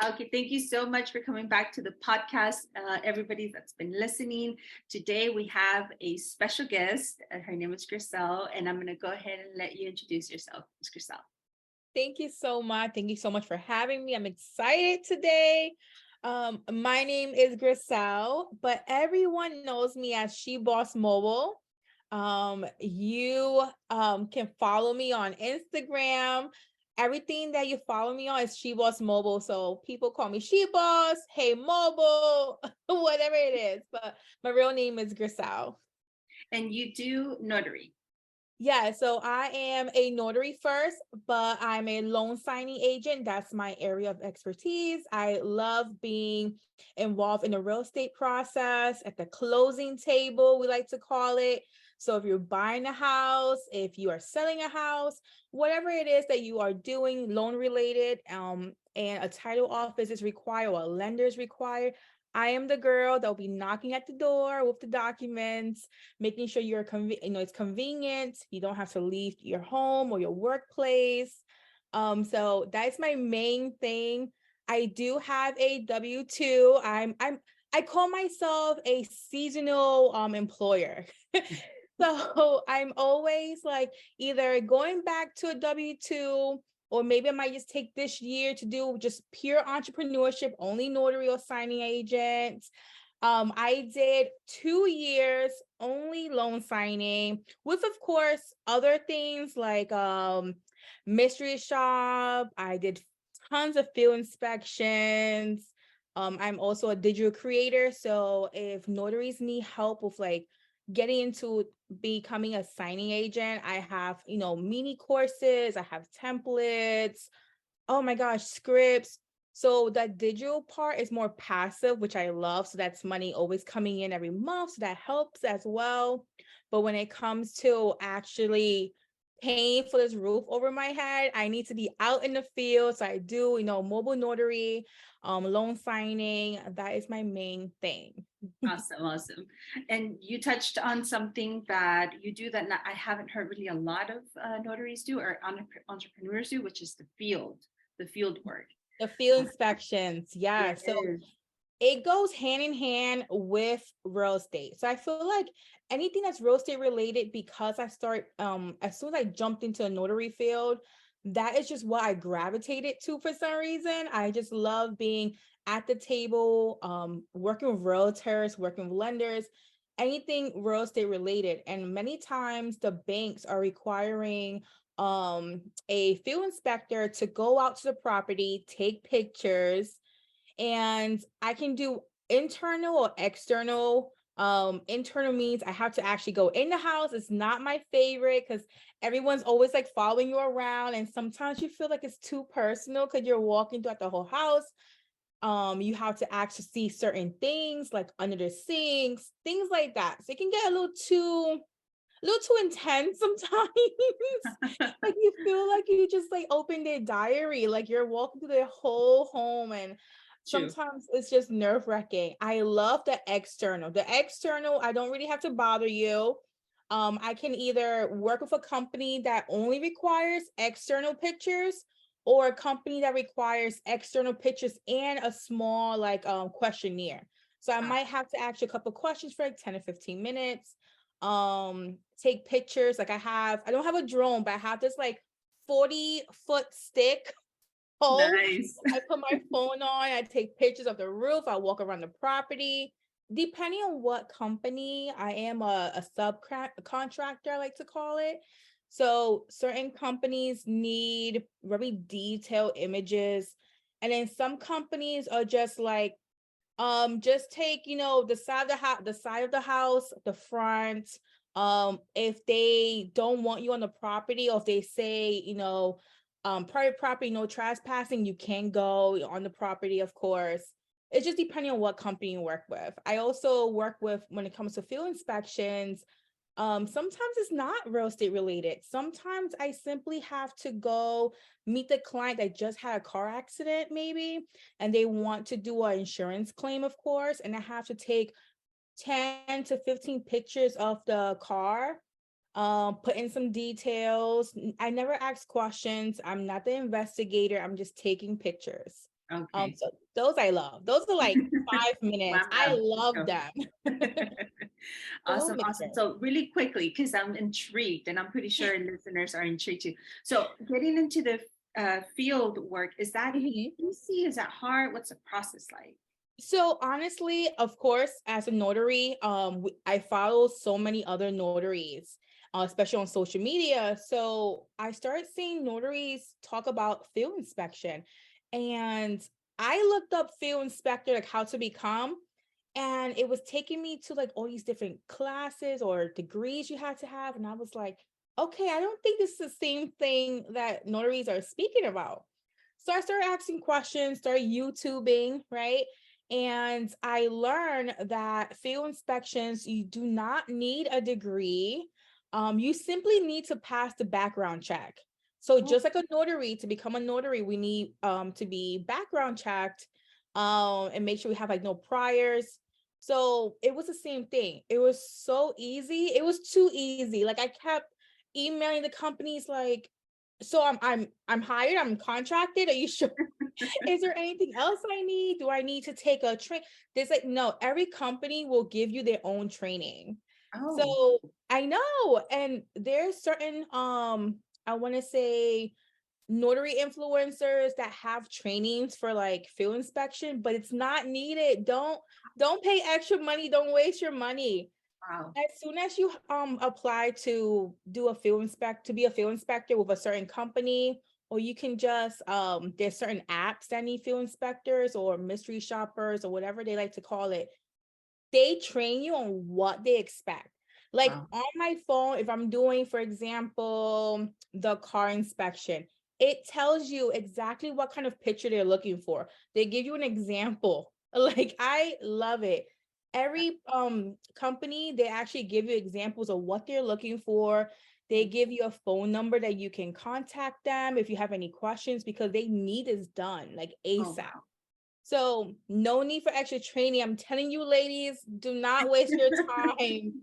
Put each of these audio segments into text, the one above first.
Okay, thank you so much for coming back to the podcast, everybody that's been listening. Today we have a special guest. Her name is Griselle, and I'm going to go ahead and let you introduce yourself, Ms. Griselle. Thank you so much. Thank you so much for having me. I'm excited today. My name is Griselle, but everyone knows me as She Boss Mobile. You can follow me on Instagram. Everything that you follow me on is She Boss Mobile. So people call me She Boss, Hey Mobile, whatever it is. But my real name is Griselle. And you do notary. Yeah, so I am a notary first, but I'm a loan signing agent. That's my area of expertise. I love being involved in the real estate process at the closing table, we like to call it. So if you're buying a house, if you are selling a house, whatever it is that you are doing loan related, and a title office is required or a lender is required, I am the girl that'll be knocking at the door with the documents, making sure it's convenient. You don't have to leave your home or your workplace. So that's my main thing. I do have a W-2. I call myself a seasonal employer. So I'm always like either going back to a W-2, or maybe I might just take this year to do just pure entrepreneurship, only notary or signing agent. I did 2 years only loan signing with, of course, other things like mystery shop. I did tons of field inspections. I'm also a digital creator. So if notaries need help with like getting into becoming a signing agent, I have, mini courses, I have templates, oh my gosh, scripts. So that digital part is more passive, which I love. So that's money always coming in every month. So that helps as well. But when it comes to actually paying for this roof over my head, I need to be out in the field. So I do, mobile notary, loan signing. That is my main thing. Awesome. And you touched on something that you do that I haven't heard really a lot of notaries do or entrepreneurs do, which is the field work. The field inspections. Yeah. Yes. So it goes hand in hand with real estate. So I feel like anything that's real estate related, because I start as soon as I jumped into a notary field, that is just what I gravitated to for some reason. I just love being at the table, working with realtors, working with lenders, anything real estate related. And many times the banks are requiring a field inspector to go out to the property, take pictures, and I can do internal or external. Internal means I have to actually go in the house. It's not my favorite because everyone's always like following you around, and sometimes you feel like it's too personal because you're walking throughout the whole house. You have to actually see certain things like under the sinks, things like that. So it can get a little too intense sometimes. Like you feel like you just like opened their diary, like you're walking through their whole home, and True. sometimes it's just nerve-wracking. I love the external. I don't really have to bother you. I can either work with a company that only requires external pictures, or a company that requires external pictures and a small like questionnaire. So I might have to ask you a couple questions for like 10 or 15 minutes. Take pictures. Like I don't have a drone, but I have this like 40-foot stick pole. Nice. I put my phone on, I take pictures of the roof, I walk around the property. Depending on what company, I am a subcontractor, I like to call it. So certain companies need very detailed images. And then some companies are just like, just take, the side of the house, the front. If they don't want you on the property, or if they say, private property, no trespassing, you can go on the property, of course. It's just depending on what company you work with. I also work with, when it comes to field inspections, sometimes it's not real estate related. Sometimes I simply have to go meet the client that just had a car accident maybe, and they want to do an insurance claim, of course, and I have to take 10 to 15 pictures of the car, put in some details. I never ask questions. I'm not the investigator. I'm just taking pictures. Okay. So those I love. Those are like 5 minutes. Wham, I bam, love go. them. So Awesome, awesome. minutes. So really quickly, because I'm intrigued, and I'm pretty sure listeners are intrigued too. So getting into the field work, is that Mhm. easy? Is that hard? What's the process like? So honestly, of course, as a notary, I follow so many other notaries, especially on social media. So I started seeing notaries talk about field inspection, and I looked up field inspector, like how to become, and it was taking me to like all these different classes or degrees you had to have, and I was like, okay, I don't think this is the same thing that notaries are speaking about. So I started asking questions, started YouTubing, right? And I learned that field inspections, you do not need a degree. You simply need to pass the background check. So Oh, just like a notary, to become a notary, we need to be background checked and make sure we have like no priors. So it was the same thing. It was so easy. It was too easy. Like I kept emailing the companies like, so I'm hired, I'm contracted. Are you sure? Is there anything else I need? Do I need to take a train? There's like, no, every company will give you their own training. oh, So I know, and there's certain I want to say notary influencers that have trainings for like field inspection, but it's not needed. Don't pay extra money, don't waste your money. wow. As soon as you apply to do a field inspect to be a field inspector with a certain company, or you can just there's certain apps that need field inspectors or mystery shoppers or whatever they like to call it. They train you on what they expect. Like Wow. on my phone, if I'm doing, for example, the car inspection, it tells you exactly what kind of picture they're looking for. They give you an example. Like I love it. Every company, they actually give you examples of what they're looking for. They give you a phone number that you can contact them if you have any questions because they need this done like Oh, ASAP. wow. So no need for extra training. I'm telling you, ladies, do not waste your time.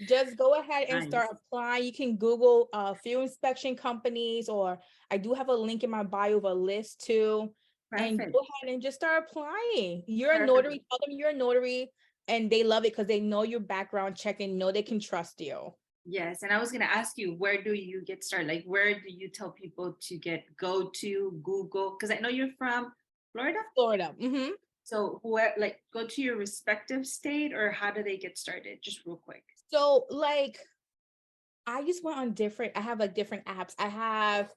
Just go ahead and start Nice. applying. You can Google field inspection companies, or I do have a link in my bio of a list too. And go Perfect. ahead and just start applying. You're a Perfect. notary, tell them you're a notary, and they love it because they know your background check and know they can trust you. Yes. And I was going to ask you, where do you get started? Like, where do you tell people to go to Google? Because I know you're from Florida. Florida. Hmm. So, where, like, go to your respective state, or how do they get started? Just real quick. So like I just went on different, I have like different apps. I have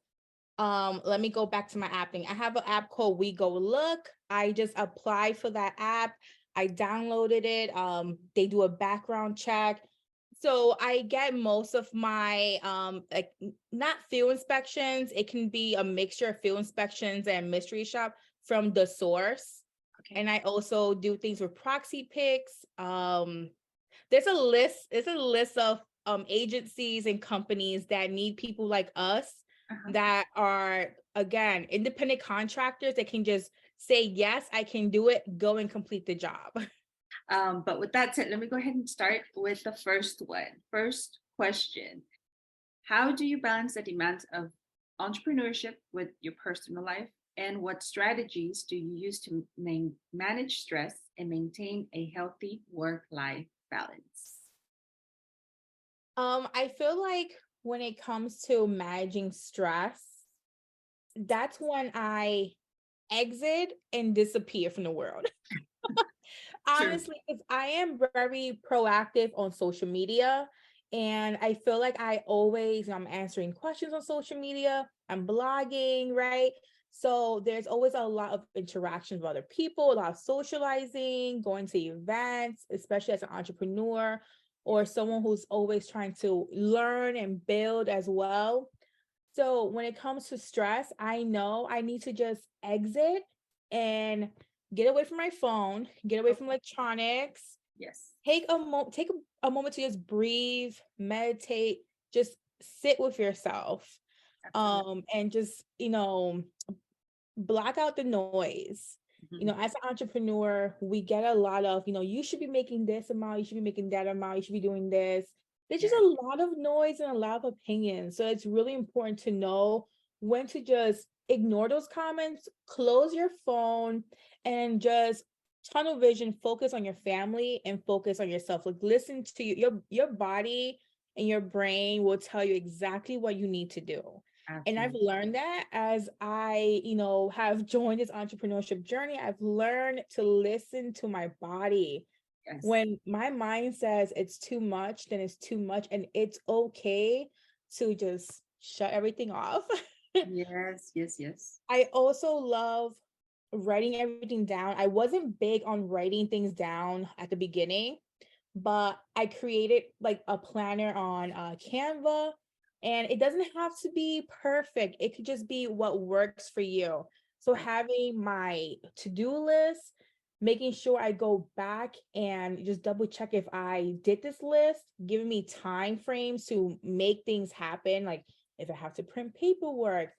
let me go back to my app thing. I have an app called We Go Look. I just applied for that app. I downloaded it. They do a background check. So I get most of my like not field inspections. It can be a mixture of field inspections and mystery shop from the source. Okay. And I also do things with proxy picks. There's a list of agencies and companies that need people like us Uh-huh. that are, again, independent contractors that can just say, yes, I can do it, go and complete the job. But with that said, let me go ahead and start with the first one. First question: how do you balance the demands of entrepreneurship with your personal life? And what strategies do you use to manage stress and maintain a healthy work-life balance? I feel like when it comes to managing stress, that's when I exit and disappear from the world. True. Honestly, because I am very proactive on social media. And I feel like I'm answering questions on social media, I'm blogging, right? So there's always a lot of interactions with other people, a lot of socializing, going to events, especially as an entrepreneur or someone who's always trying to learn and build as well. So when it comes to stress, I know I need to just exit and get away from my phone, get away from Okay. electronics, Yes. take a moment to just breathe, meditate, just sit with yourself, Absolutely. and just block out the noise. Mhm. As an entrepreneur, we get a lot of, you should be making this amount, you should be making that amount, you should be doing this. There's just Yes. a lot of noise and a lot of opinions. So it's really important to know when to just ignore those comments, close your phone, and just tunnel vision, focus on your family and focus on yourself. Like listen to your body and your brain will tell you exactly what you need to do. And I've Absolutely. learned that as I, have joined this entrepreneurship journey, I've learned to listen to my body. Yes. When my mind says it's too much, then it's too much, and it's okay to just shut everything off. Yes. Yes. Yes. I also love writing everything down. I wasn't big on writing things down at the beginning, but I created like a planner on Canva, and it doesn't have to be perfect. It could just be what works for you. So Right. having my to-do list, making sure I go back and just double check if I did this list, giving me time frames to make things happen. Like if I have to print paperwork,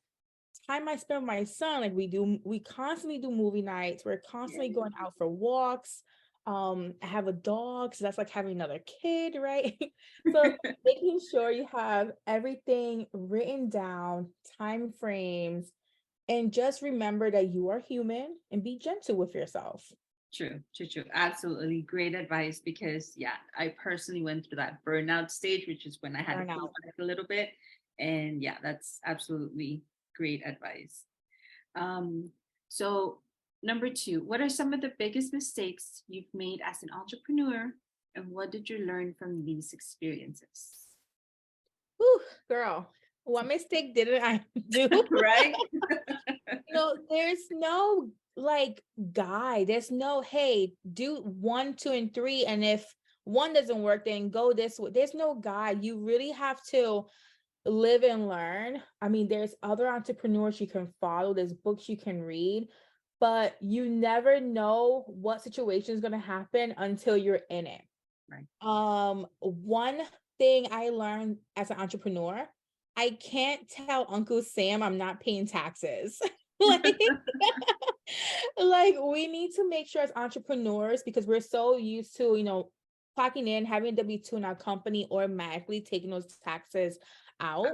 time I spend with my son, like we constantly do movie nights. We're constantly Yeah. going out for walks. I have a dog, so that's like having another kid, right? So making sure you have everything written down, time frames, and just remember that you are human and be gentle with yourself. True, true, true. Absolutely great advice because, yeah, I personally went through that burnout stage, which is when I had to pull Burnout. back a little bit. And yeah, that's absolutely great advice. Um, so, number two, what are some of the biggest mistakes you've made as an entrepreneur? And what did you learn from these experiences? Whew, girl, what mistake didn't I do? Right? There's no like guide. There's no, hey, do 1, 2, and 3. And if one doesn't work, then go this way. There's no guide. You really have to live and learn. I mean, there's other entrepreneurs you can follow, there's books you can read, but you never know what situation is going to happen until you're in it. Right. One thing I learned as an entrepreneur, I can't tell Uncle Sam I'm not paying taxes. like, like we need to make sure as entrepreneurs, because we're so used to, clocking in, having a W-2 in our company, automatically taking those taxes out.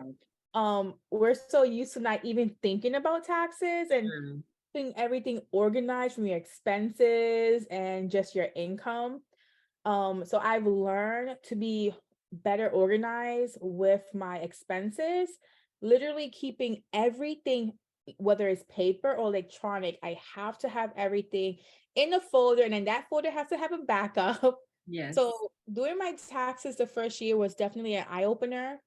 Wow. We're so used to not even thinking about taxes and True. keeping everything organized from your expenses and just your income. So I've learned to be better organized with my expenses, literally keeping everything, whether it's paper or electronic, I have to have everything in a folder, and then that folder has to have a backup. Yes. So doing my taxes the first year was definitely an eye opener.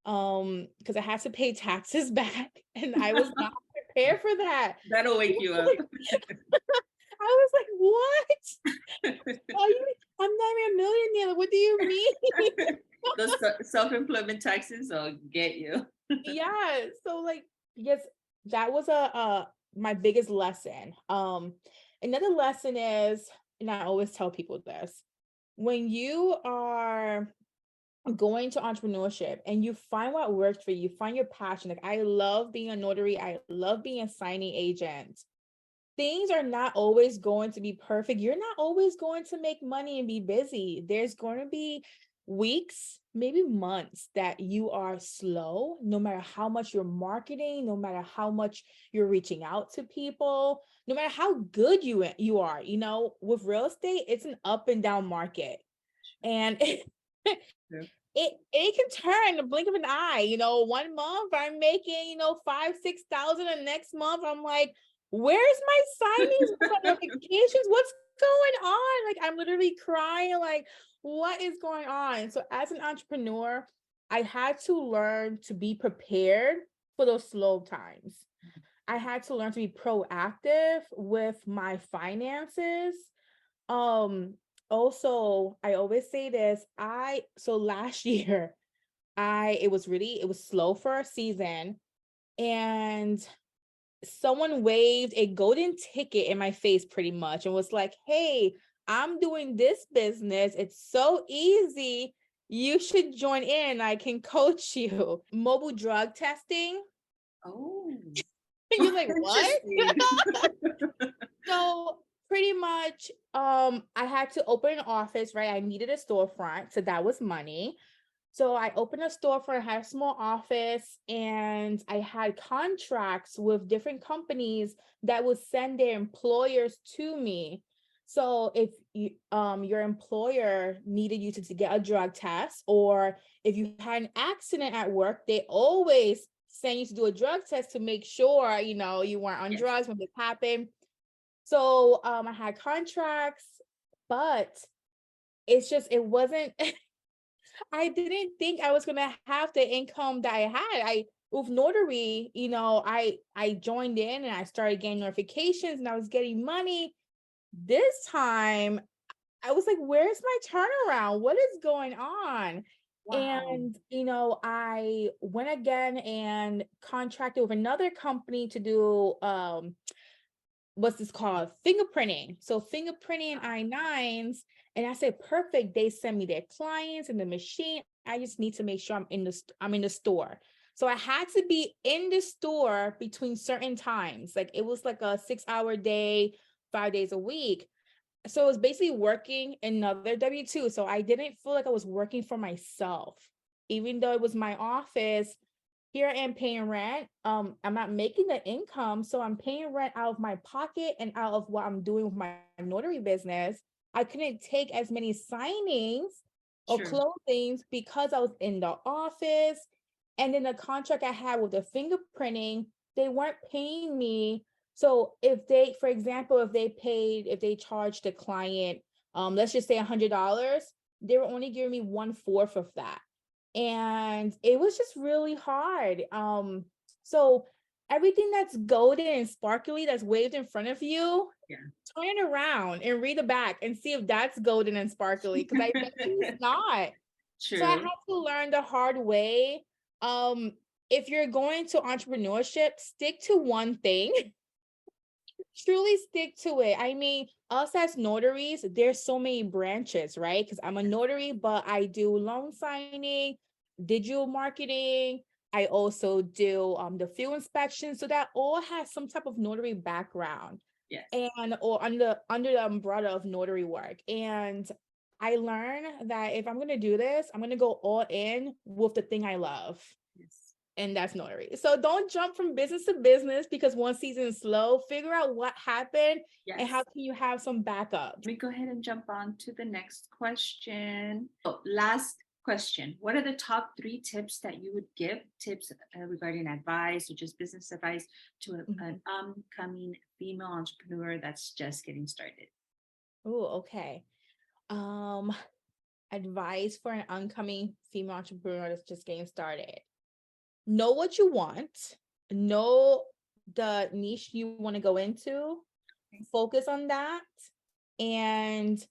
Because I had to pay taxes back and I was not prepared for that. That'll wake you up. I was like, what? Are you, I'm not even a millionaire. What do you mean? Those self-employment taxes will get you. Yeah. So like, yes, that was a my biggest lesson. Another lesson is, and I always tell people this, when you are going to entrepreneurship and you find what works for you, find your passion. Like I love being a notary, I love being a signing agent. Things are not always going to be perfect. You're not always going to make money and be busy. There's going to be weeks, maybe months that you are slow, no matter how much you're marketing, no matter how much you're reaching out to people, no matter how good you are. With real estate, it's an up and down market. And True. it can turn in the blink of an eye. 1 month I'm making, 5,000-6,000. The next month I'm like, where's my signings? Where's my notifications? What's going on? Like I'm literally crying, like, what is going on? So as an entrepreneur, I had to learn to be prepared for those slow times. I had to learn to be proactive with my finances. Um, Also, I always say this, so last year, it was slow for a season, and someone waved a golden ticket in my face pretty much and was like, "Hey, I'm doing this business. It's so easy. You should join in. I can coach you." Mobile drug testing. Oh, And you're like, "What?" interesting. So pretty much, I had to open an office, right? I needed a storefront, so that was money. So I opened a storefront, I had a small office, and I had contracts with different companies that would send their employers to me. So if your employer needed you to get a drug test, or if you had an accident at work, they always send you to do a drug test to make sure, you weren't on Yes. drugs when this happened. So I had contracts, but it wasn't I didn't think I was gonna have the income that I had. I with notary, I joined in and I started getting notifications and I was getting money. This time I was like, where's my turnaround? What is going on? Wow. And I went again and contracted with another company to do what's this called? Fingerprinting. So fingerprinting I-9s. And I said, perfect. They send me their clients and the machine. I just need to make sure I'm in the store. So I had to be in the store between certain times. Like it was like a 6-hour day, 5 days a week. So it was basically working another W-2. So I didn't feel like I was working for myself, even though it was my office. Here I am paying rent. I'm not making the income, so I'm paying rent out of my pocket and out of what I'm doing with my notary business. I couldn't take as many signings or True. closings because I was in the office. And then the contract I had with the fingerprinting, they weren't paying me. So for example, if they charged the client, let's just say $100, they were only giving me 1/4 of that. And it was just really hard. So everything that's golden and sparkly that's waved in front of you, Yeah. turn around and read the back and see if that's golden and sparkly, because I bet you it's not. So I had True. to learn the hard way. Um, if you're going to entrepreneurship, stick to one thing. Truly stick to it. I mean, us as notaries, there's so many branches, right? Because I'm a notary, but I do loan signing, digital marketing. I also do the field inspection. So that all has some type of notary background Yes. and or under the umbrella of notary work. And I learned that if I'm gonna do this, I'm gonna go all in with the thing I love, Yes. and that's notary. So don't jump from business to business because one season is slow. Figure out what happened and how Yes. can you have some backup. Let me go ahead and jump on to the next question. Oh, last question. What are the top 3 tips that you would give? Tips regarding advice or just business advice to an upcoming female entrepreneur that's just getting started? Oh, okay. Um, Advice for an oncoming female entrepreneur that's just getting started. Know what you want. Know the niche you want to go into. Focus on that. And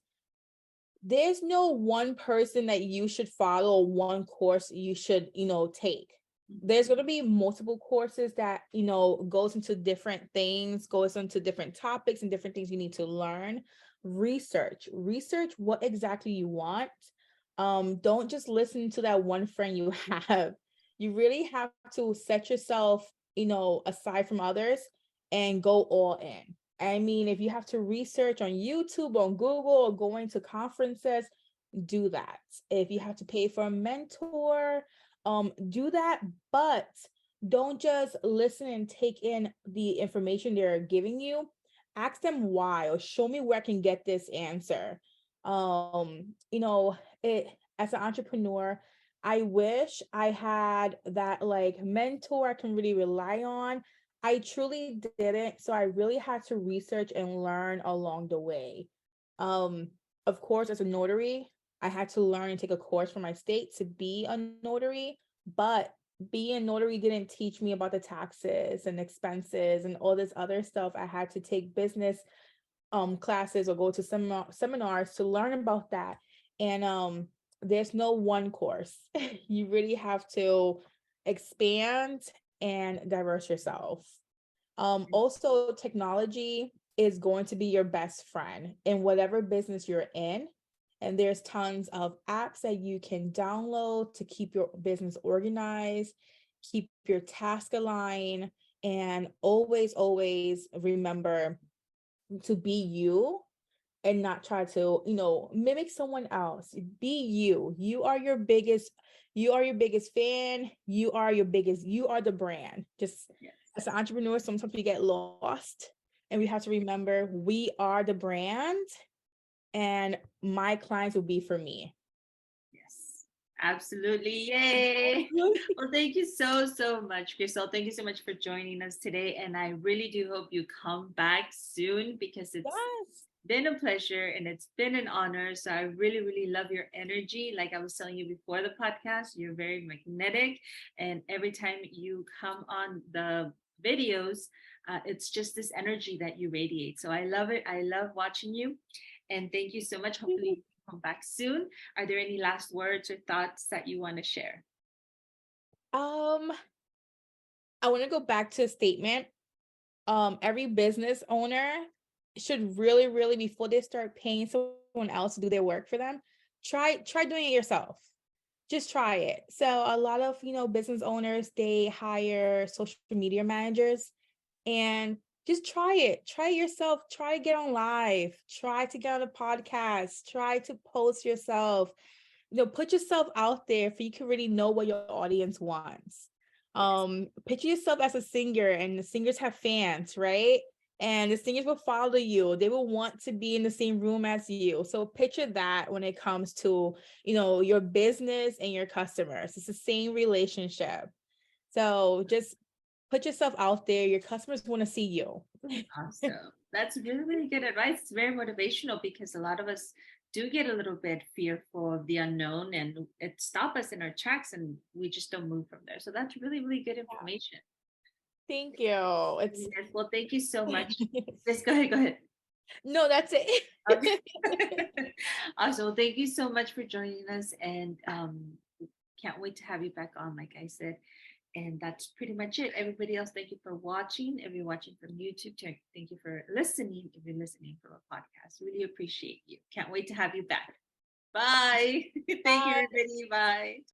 there's no one person that you should follow, one course you should, take. There's going to be multiple courses that, goes into different things, goes into different topics and different things you need to learn. Research what exactly you want. Don't just listen to that one friend you have. You really have to set yourself, aside from others and go all in. I mean, if you have to research on YouTube, on Google, or going to conferences, do that. If you have to pay for a mentor, do that. But don't just listen and take in the information they're giving you. Ask them why, or show me where I can get this answer. It as an entrepreneur, I wish I had that like mentor I can really rely on. I truly didn't. So I really had to research and learn along the way. Um, of course, as a notary, I had to learn and take a course for my state to be a notary, but being a notary didn't teach me about the taxes and expenses and all this other stuff. I had to take business classes or go to seminars to learn about that. And there's no one course. You really have to expand and diverse yourself. Also, technology is going to be your best friend in whatever business you're in. And there's tons of apps that you can download to keep your business organized, keep your task aligned, and always remember to be you and not try to, mimic someone else. Be you. You are your biggest fan. You are the brand. Just Yes. as an entrepreneur, sometimes we get lost and we have to remember we are the brand and my clients will be for me. Yes, absolutely. Yay. Well, thank you so, so much, Griselle. Thank you so much for joining us today. And I really do hope you come back soon because it's Yes. been a pleasure and it's been an honor. So I really, really love your energy. Like I was telling you before the podcast, you're very magnetic. And every time you come on the videos, it's just this energy that you radiate. So I love it. I love watching you. And thank you so much. Hopefully, you come back soon. Are there any last words or thoughts that you want to share? Um, I want to go back to a statement. Every business owner should really, really, before they start paying someone else to do their work for them, try doing it yourself. Just try it. So a lot of, business owners, they hire social media managers, and just try it. Try it yourself. Try to get on live. Try to get on a podcast. Try to post yourself. Put yourself out there for you can really know what your audience wants. Yes. Picture yourself as a singer, and the singers have fans, right? And the singers will follow you. They will want to be in the same room as you. So picture that when it comes to, your business and your customers. It's the same relationship. So just put yourself out there. Your customers want to see you. Awesome. That's really, really good advice. It's very motivational because a lot of us do get a little bit fearful of the unknown and it stops us in our tracks and we just don't move from there. So that's really, really good information. Thank you. It's Yes. Well, thank you so much. Yes, go ahead. Go ahead. no, that's it. Okay. Awesome. Well, thank you so much for joining us and can't wait to have you back on, like I said. And that's pretty much it. Everybody else, thank you for watching. If you're watching from YouTube, thank you for listening. If you're listening from a podcast, really appreciate you. Can't wait to have you back. Bye. Thank you, everybody. Bye.